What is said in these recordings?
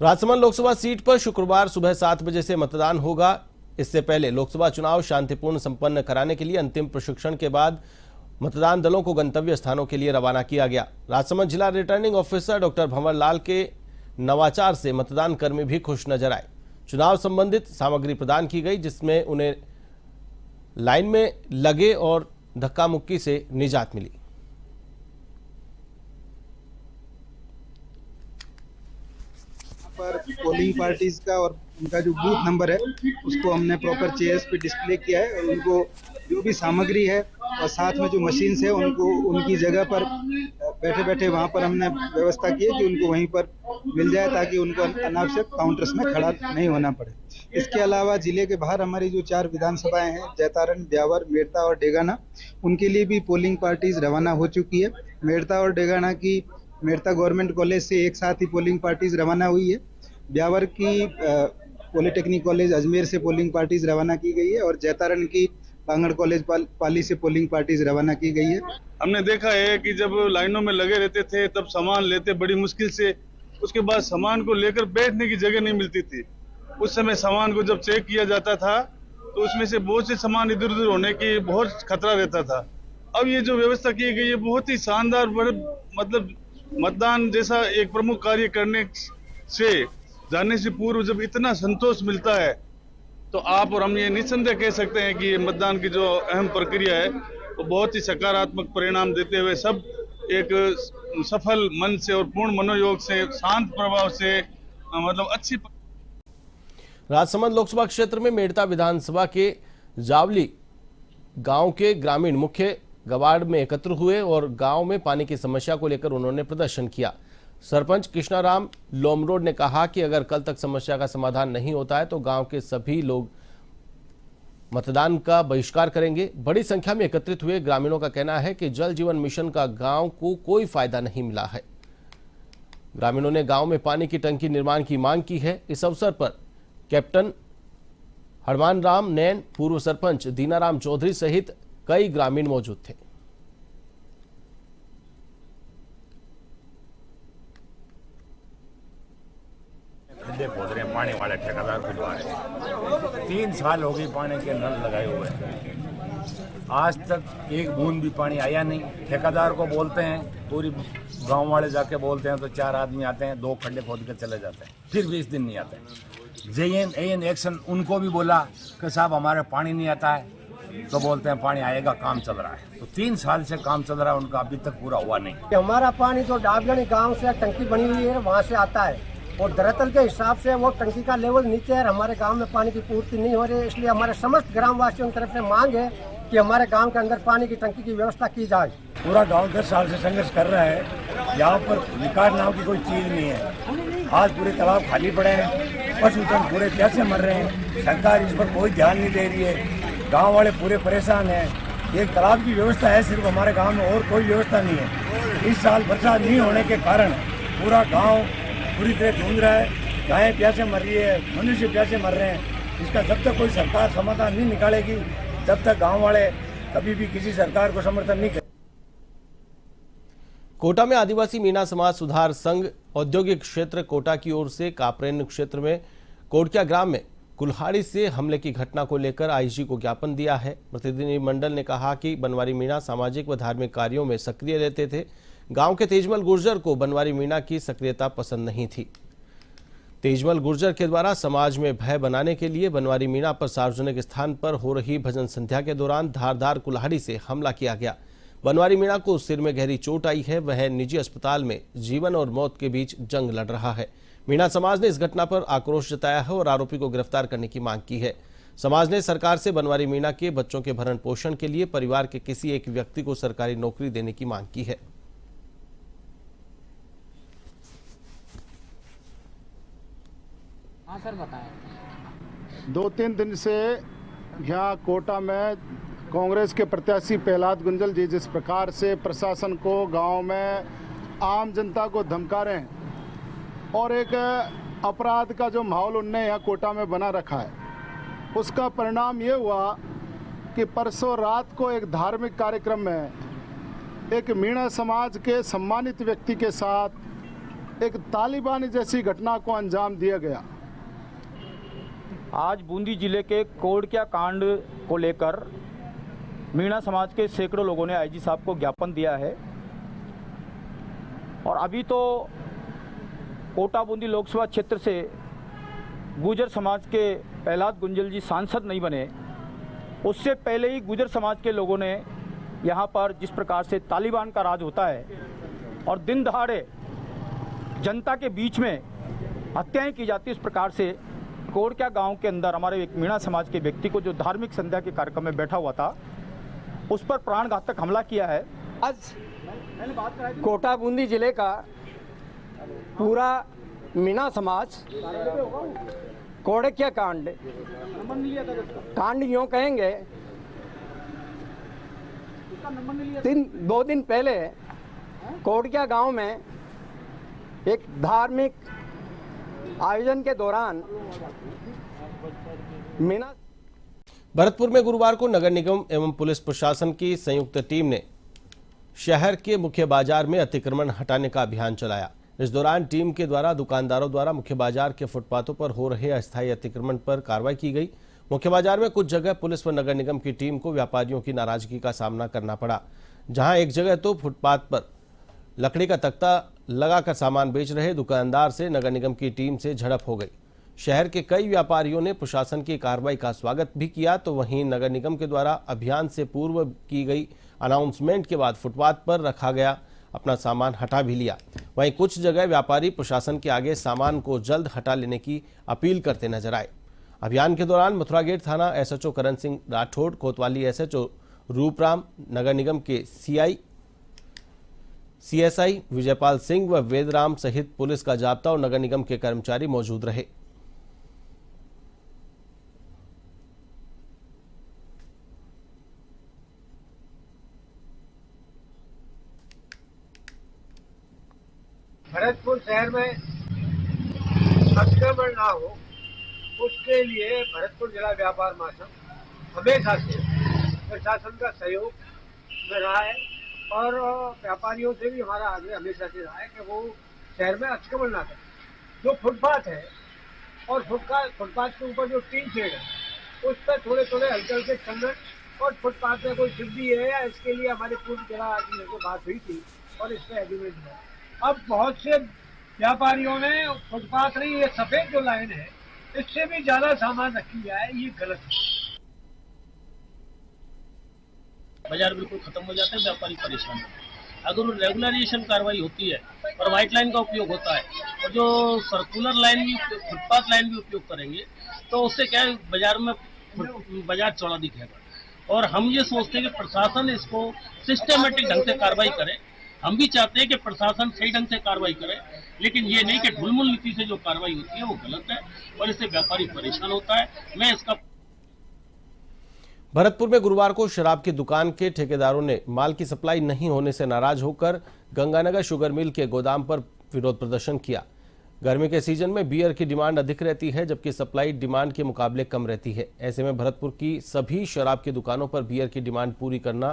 Rajsamand Lok Sabha seat पर शुक्रवार सुबह 7 बजे से मतदान होगा। इससे पहले लोकसभा चुनाव शांतिपूर्ण संपन्न कराने के लिए अंतिम प्रशिक्षण के बाद मतदान दलों को गंतव्य स्थानों के लिए रवाना किया गया। राजसमंद जिला returning officer doctor Bhanwar Lal के नवाचार से मतदान कर्मी भी खुश नजर आए। चुनाव संबंधित सामग्री प्रदान की गई, जिसमें उन्हें लाइन में लगे और धक्का मुक्की से निजात मिली। पर पोलिंग पार्टीज का और उनका जो बूथ नंबर है उसको हमने प्रॉपर चेयर्स पे डिस्प्ले किया है और उनको जो भी सामग्री है और साथ में जो मशीन्स है उनको उनकी जगह पर बैठे बैठे वहां पर हमने व्यवस्था की है कि उनको वहीं पर मिल जाए, ताकि उनको अनावश्यक काउंटर्स में खड़ा नहीं होना पड़े। इसके अलावा जिले के बाहर हमारी जो 4 विधानसभाएं हैं, जैतारण, ब्यावर, मेड़ता और डेगाना, उनके लिए भी पोलिंग पार्टीज रवाना हो चुकी है। मेड़ता और डेगाना की मेड़ता गवर्नमेंट कॉलेज से एक साथ ही पोलिंग पार्टीज रवाना हुई है। ब्यावर की पॉलिटेक्निक कॉलेज अजमेर से पोलिंग पार्टीज रवाना की गई है और जैतारण की बांगड़ कॉलेज पाली से पोलिंग पार्टीज रवाना की गई है। हमने देखा है कि जब लाइनों में लगे रहते थे तब सामान लेते बड़ी मुश्किल से, उसके बाद सामान को लेकर बैठने की जगह नहीं मिलती थी। उस समय सामान को जब चेक किया जाता था तो उसमें से बहुत से सामान इधर उधर होने की बहुत खतरा रहता था। अब ये जो व्यवस्था की गई है बहुत ही शानदार, मतलब मतदान जैसा एक प्रमुख कार्य करने से जाने से पूर्व जब इतना संतोष मिलता है तो आप और हम ये निस्संदेह कह सकते हैं कि ये मतदान की जो अहम प्रक्रिया है वो बहुत ही सकारात्मक परिणाम देते हुए सब एक सफल मन से और पूर्ण मनोयोग से, शांत प्रभाव से, मतलब अच्छी। राजसमंद लोकसभा क्षेत्र में मेड़ता विधानसभा के जावली गांव के ग्रामीण मुख्य गवाड़ में एकत्र हुए और गांव में पानी की समस्या को लेकर उन्होंने प्रदर्शन किया। सरपंच कृष्णाराम लोमरोड ने कहा कि अगर कल तक समस्या का समाधान नहीं होता है तो गांव के सभी लोग मतदान का बहिष्कार करेंगे। बड़ी संख्या में एकत्रित हुए ग्रामीणों का कहना है कि जल जीवन मिशन का गांव को कोई फायदा नहीं मिला है। ग्रामीणों ने गांव में पानी की टंकी निर्माण की मांग की है। इस अवसर पर कैप्टन हरमान राम नैन, पूर्व सरपंच दीनाराम चौधरी सहित कई ग्रामीण मौजूद थे। खड्डे खोद रहे हैं, पानी वाले ठेकेदार खुलवा रहे हैं। 3 साल हो गए पानी के नल लगाए हुए हैं, आज तक एक बूंद भी पानी आया नहीं। ठेकेदार को बोलते हैं, पूरी गांव वाले जाके बोलते हैं तो 4 आदमी आते हैं, 2 खड्डे खोद के चले जाते हैं, फिर 20 दिन नहीं आते। JN एक्शन उनको भी बोला कि साहब हमारे पानी नहीं आता है, तो बोलते हैं पानी आएगा, काम चल रहा है। तो 3 साल से काम चल रहा है, उनका अभी तक पूरा हुआ नहीं। हमारा पानी तो डाबगढ़ी गांव से टंकी बनी हुई है वहाँ से आता है और दरअसल के हिसाब से वो टंकी का लेवल नीचे है। हमारे गांव में पानी की पूर्ति नहीं हो रही है, इसलिए हमारे समस्त ग्राम वासियों की तरफ से मांग है कि हमारे गांव के अंदर पानी की टंकी की व्यवस्था की जाए। पूरा गांव 10 साल से संघर्ष कर रहा है, यहाँ पर विकास नाम की कोई चीज नहीं है। आज पूरे तालाब खाली पड़े हैं, पशुधन पूरे प्यासे मर रहे हैं, सरकार इस पर कोई ध्यान नहीं दे रही है, गांव वाले पूरे परेशान हैं। एक तालाब की व्यवस्था है सिर्फ हमारे गांव में, और कोई व्यवस्था नहीं है। इस साल बरसात नहीं होने के कारण पूरा गांव पूरी तरह झूम रहा है, गायें प्यासे मर रही है, मनुष्य प्यासे मर रहे हैं। इसका जब तक कोई सरकार समाधान नहीं निकालेगी तब तक गांव वाले कभी भी किसी सरकार को समर्थन नहीं करेंगे। कोटा में आदिवासी मीणा समाज सुधार संघ औद्योगिक क्षेत्र कोटा की ओर से कापरेन क्षेत्र में कोटकिया ग्राम में कुल्हाड़ी से हमले की घटना को लेकर आईजी को ज्ञापन दिया है। प्रतिनिधिमंडल ने कहा कि बनवारी मीणा सामाजिक व धार्मिक कार्यों में सक्रिय रहते थे। गांव के तेजमल गुर्जर को बनवारी मीणा की सक्रियता पसंद नहीं थी। तेजमल गुर्जर के द्वारा समाज में भय बनाने के लिए बनवारी मीणा पर सार्वजनिक स्थान पर हो रही भजन संध्या के दौरान धारदार कुल्हाड़ी से हमला किया गया। बनवारी मीणा को सिर में गहरी चोट आई है। वह निजी अस्पताल में जीवन और मौत के बीच जंग लड़ रहा है। मीणा समाज ने इस घटना पर आक्रोश जताया है और आरोपी को गिरफ्तार करने की मांग की है। समाज ने सरकार से बनवारी मीणा के बच्चों के भरण पोषण के लिए परिवार के किसी एक व्यक्ति को सरकारी नौकरी देने की मांग की है। हाँ सर, बताएं। 2-3 दिन से यहाँ कोटा में कांग्रेस के प्रत्याशी प्रहलाद गुंजल जी जिस प्रकार से प्रशासन को, गांव में आम जनता को धमका रहे हैं और एक अपराध का जो माहौल उनने यहाँ कोटा में बना रखा है, उसका परिणाम ये हुआ कि परसों रात को एक धार्मिक कार्यक्रम में एक मीणा समाज के सम्मानित व्यक्ति के साथ एक तालिबानी जैसी घटना को अंजाम दिया गया। आज बूंदी जिले के कोड़किया कांड को लेकर मीणा समाज के सैकड़ों लोगों ने आईजी साहब को ज्ञापन दिया है और अभी तो कोटा बूंदी लोकसभा क्षेत्र से गुर्जर समाज के प्रहलाद गुंजल जी सांसद नहीं बने, उससे पहले ही गुर्जर समाज के लोगों ने यहाँ पर जिस प्रकार से तालिबान का राज होता है और दिन दहाड़े जनता के बीच में हत्याएं की जाती, इस प्रकार से कोड़किया गांव के अंदर हमारे एक मीणा समाज के व्यक्ति को जो धार्मिक संध्या के कार्यक्रम में बैठा हुआ था उस पर प्राणघातक हमला किया है। आज कोटा बूंदी जिले का पूरा मीणा समाज कोड़किया कांड यूँ कहेंगे 2 दिन पहले कोड़किया गांव में एक धार्मिक आयोजन के दौरान मीणा भरतपुर में गुरुवार को नगर निगम एवं पुलिस प्रशासन की संयुक्त टीम ने शहर के मुख्य बाजार में अतिक्रमण हटाने का अभियान चलाया। इस दौरान टीम के द्वारा दुकानदारों द्वारा मुख्य बाजार के फुटपाथों पर हो रहे अस्थायी अतिक्रमण पर कार्रवाई की गई। मुख्य बाजार में कुछ जगह पुलिस व नगर निगम की टीम को व्यापारियों की नाराजगी का सामना करना पड़ा, जहां एक जगह तो फुटपाथ पर लकड़ी का तख्ता लगाकर सामान बेच रहे दुकानदार से नगर निगम की टीम से झड़प हो गई। शहर के कई व्यापारियों ने प्रशासन की कार्रवाई का स्वागत भी किया, तो वहीं नगर निगम के द्वारा अभियान से पूर्व की गई अनाउंसमेंट के बाद फुटपाथ पर रखा गया अपना सामान हटा भी लिया। वहीं कुछ जगह व्यापारी प्रशासन के आगे सामान को जल्द हटा लेने की अपील करते नजर आए। अभियान के दौरान मथुरा गेट थाना एसएचओ करण सिंह राठौड़, कोतवाली एसएचओ रूपराम, नगर निगम के सीएसआई विजयपाल सिंह व वेदराम सहित पुलिस का जाब्ता और नगर निगम के कर्मचारी मौजूद रहे। भरतपुर शहर में अतिक्रमण ना हो, उसके लिए भरतपुर जिला व्यापार महासंघ हमेशा से प्रशासन का सहयोग में रहा है और व्यापारियों से भी हमारा आग्रह हमेशा से रहा है कि वो शहर में अतिक्रमण ना करें। जो फुटपाथ है और फुटपाथ के ऊपर जो टीन शेड है उस पर थोड़े थोड़े हल्के हल्के संगठन और फुटपाथ में कोई सिद्धि है या इसके लिए हमारी पूर्व जिला अधिकारी से बात हुई थी और इसमें एग्रीमेंट है। अब बहुत से व्यापारियों ने फुटपाथ नहीं, ये सफेद जो लाइन है इससे भी ज्यादा सामान रखी जाए, ये गलत है। बाजार बिल्कुल खत्म हो जाते हैं, व्यापारी परेशान होते हैं। अगर रेगुलराइजेशन कार्रवाई होती है और व्हाइट लाइन का उपयोग होता है और जो सर्कुलर लाइन भी, फुटपाथ लाइन भी उपयोग करेंगे तो उससे क्या है, बाजार में बाजार चौड़ा दिखेगा। और हम ये सोचते हैं कि प्रशासन इसको सिस्टमेटिक ढंग से कार्रवाई करे। हम भी चाहते हैं कि प्रशासन सही ढंग से कार्रवाई करे, लेकिन ये नहीं कि ढुलमुल नीति से जो कार्रवाई होती है वो गलत है और इससे व्यापारी परेशान होता है। मैं इसका भरतपुर में गुरुवार को शराब की दुकान के ठेकेदारों ने माल की सप्लाई नहीं होने से नाराज होकर गंगानगर शुगर मिल के गोदाम पर विरोध प्रदर्शन किया। गर्मी के सीजन में बियर की डिमांड अधिक रहती है, जबकि सप्लाई डिमांड के मुकाबले कम रहती है। ऐसे में भरतपुर की सभी शराब की दुकानों पर बियर की डिमांड पूरी करना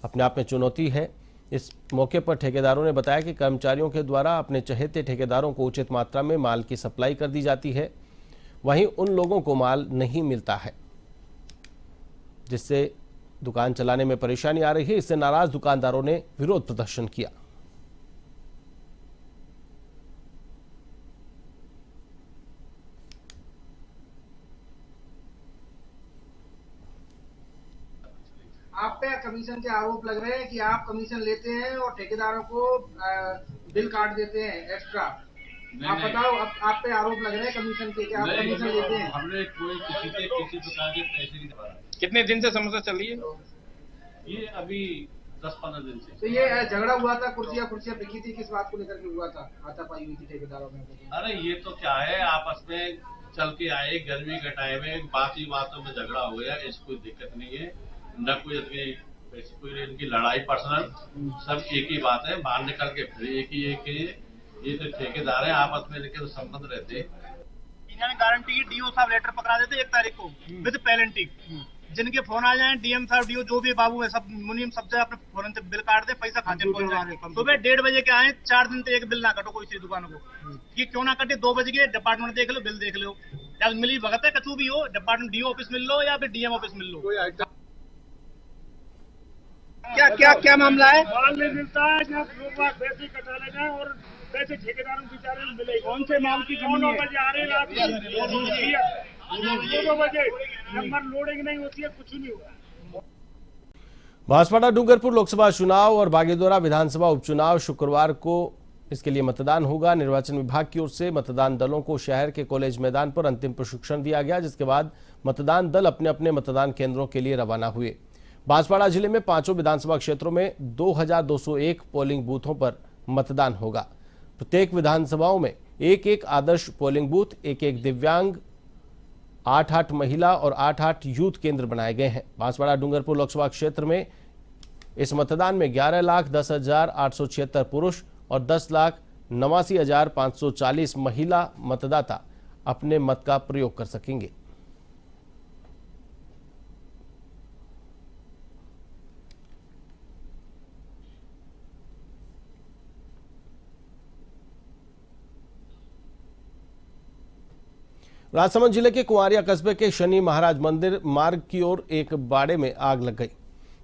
अपने आप में चुनौती है। इस मौके पर ठेकेदारों ने बताया कि कर्मचारियों के द्वारा अपने चहेते ठेकेदारों को उचित मात्रा में माल की सप्लाई कर दी जाती है, वहीं उन लोगों को माल नहीं मिलता है, जिससे दुकान चलाने में परेशानी आ रही है। इससे नाराज दुकानदारों ने विरोध प्रदर्शन किया। आप पे कमीशन के आरोप लग रहे हैं कि आप कमीशन लेते हैं और ठेकेदारों को बिल काट देते हैं एक्स्ट्रा। आप बताओ, आप पे आरोप लग रहे हैं कमीशन के, क्या आप कमीशन लेते हैं? हमने कोई किसी प्रकार के पैसे नहीं दे। कितने दिन से समस्या चल रही है? ये अभी 10-15 दिन से। तो ये झगड़ा हुआ था, कुर्सियां बिकी थी, किस बात को लेकर के हुआ था? हाथापाई हुई थी ठेकेदारों में? अरे ये तो क्या है, आपस में चल के आए, गर्मी के टाइम में बाकी बातों में झगड़ा हो गया। इसको कोई दिक्कत नहीं है, न कोई इनकी लड़ाई पर्सनल, सब एक ही बात है। बाहर निकल के फिर एक ये तो ठेकेदार है, आपस में इनके तो संबंध रहते हैं। इन्होंने गारंटी की, डीओ साहब लेटर पकड़ा देते 1 तारीख को विद पेनल्टी। जिनके फोन आ जाए, डीएम साहब, डीओ जो भी बाबू है, सब मुनीम सब जगह अपने फोन से बिल काट दे, पैसा खाते में पहुंच जाए। सुबह 1:30 बजे के आए, 4 दिन से एक बिल ना कटो कोई सी दुकान को, कि क्यों ना कटे। 2 बजे के डिपार्टमेंट देख लो, बिल देख लो, या मिली भगत है कछु भी हो, डिपार्टमेंट डीओ ऑफिस मिल लो या फिर डीएम ऑफिस मिल लो। क्या मामला है? माल नहीं मिलता है, जहाँ लोग पैसे कटा ले जाए और पैसे ठेकेदारों बेचारे मिले। कौन से माल की कमी है? 9 बजे आ रहे हैं, रात 2 बजे नंबर लोडिंग नहीं होती है, कुछ नहीं हुआ। बांसवाड़ा डूंगरपुर लोकसभा चुनाव और बागेदोरा विधानसभा उपचुनाव शुक्रवार को इसके लिए मतदान होगा। निर्वाचन विभाग की ओर से मतदान दलों को शहर के कॉलेज मैदान पर अंतिम प्रशिक्षण दिया गया, जिसके बाद मतदान दल अपने अपने मतदान केंद्रों के लिए रवाना हुए। बांसवाड़ा जिले में 5 विधानसभा क्षेत्रों में 2201 पोलिंग बूथों पर मतदान होगा। प्रत्येक विधानसभाओं में 1-1 आदर्श पोलिंग बूथ, 1-1 दिव्यांग, 8-8 महिला और 8-8 यूथ केंद्र बनाए गए हैं। बांसवाड़ा डूंगरपुर लोकसभा क्षेत्र में इस मतदान में 11,10,876 पुरुष और 10,89,540 महिला मतदाता अपने मत का प्रयोग कर सकेंगे। राजसमंद जिले के कुंवारिया कस्बे के शनि महाराज मंदिर मार्ग की ओर एक बाड़े में आग लग गई,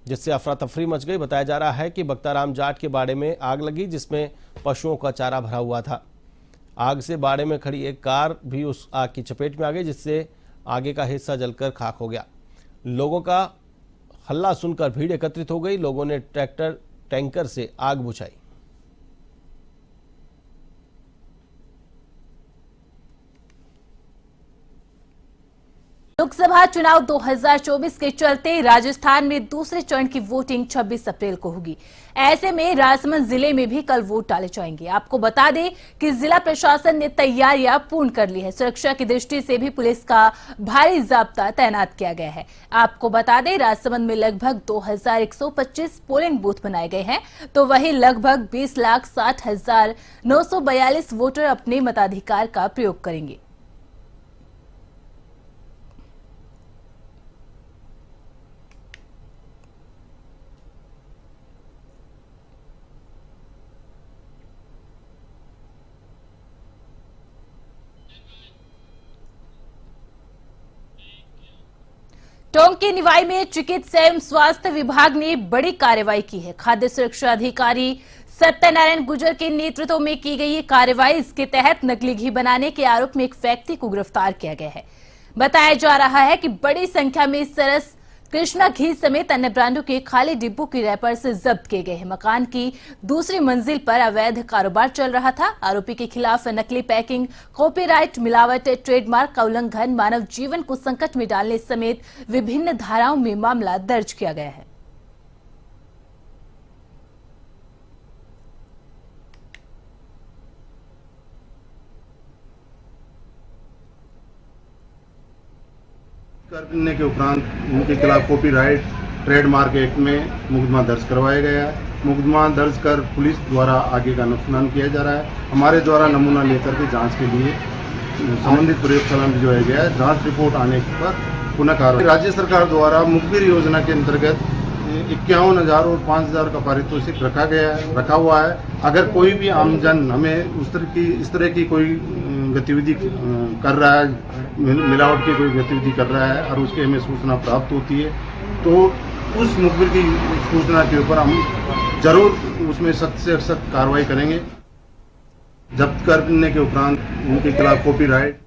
जिससे अफरा तफरी मच गई। बताया जा रहा है कि बख्ताराम जाट के बाड़े में आग लगी, जिसमें पशुओं का चारा भरा हुआ था। आग से बाड़े में खड़ी एक कार भी उस आग की चपेट में आ गई, जिससे आगे का हिस्सा जलकर खाक हो गया। लोगों का हल्ला सुनकर भीड़ एकत्रित हो गई। लोगों ने ट्रैक्टर टैंकर से आग बुझाई। लोकसभा चुनाव 2024 के चलते राजस्थान में दूसरे चरण की वोटिंग 26 अप्रैल को होगी। ऐसे में राजसमंद जिले में भी कल वोट डाले जाएंगे। आपको बता दें कि जिला प्रशासन ने तैयारियां पूर्ण कर ली है। सुरक्षा की दृष्टि से भी पुलिस का भारी जाब्ता तैनात किया गया है। आपको बता दें, राजसमंद में लगभग 2125 पोलिंग बूथ बनाए गए हैं, तो वहीं लगभग 20,60,942 वोटर अपने मताधिकार का प्रयोग करेंगे। टोंक के निवाई में चिकित्सा एवं स्वास्थ्य विभाग ने बड़ी कार्रवाई की है। खाद्य सुरक्षा अधिकारी सत्यनारायण गुर्जर के नेतृत्व में की गई ये कार्रवाई, इसके तहत नकली घी बनाने के आरोप में एक व्यक्ति को गिरफ्तार किया गया है। बताया जा रहा है कि बड़ी संख्या में सरस, कृष्णा घी समेत अन्य ब्रांडों के खाली डिब्बों की रैपर्स जब्त किए गए हैं। मकान की दूसरी मंजिल पर अवैध कारोबार चल रहा था। आरोपी के खिलाफ नकली पैकिंग, कॉपीराइट, मिलावट, ट्रेडमार्क का उल्लंघन, मानव जीवन को संकट में डालने समेत विभिन्न धाराओं में मामला दर्ज किया गया है। करने के उपरांत उनके खिलाफ कॉपीराइट ट्रेडमार्क एक्ट में मुकदमा दर्ज करवाया गया है। मुकदमा दर्ज कर पुलिस द्वारा आगे का अनुसंधान किया जा रहा है। हमारे द्वारा नमूना लेकर के जांच के लिए संबंधित प्रयोगशाला में भिजवाया गया है। जांच रिपोर्ट आने पर पुनः कार्रवाई। राज्य सरकार द्वारा मुखबिर योजना के अंतर्गत 51,000 और 5,000 का पारितोषिक रखा हुआ है। अगर कोई भी आमजन हमें इस तरह की कोई गतिविधि कर रहा है, मिलावट की कोई गतिविधि कर रहा है और उसकी हमें सूचना प्राप्त होती है, तो उस मुखबिर की सूचना के ऊपर हम जरूर उसमें सख्त से सख्त कार्रवाई करेंगे। जब्त करने के उपरांत उनके खिलाफ कॉपीराइट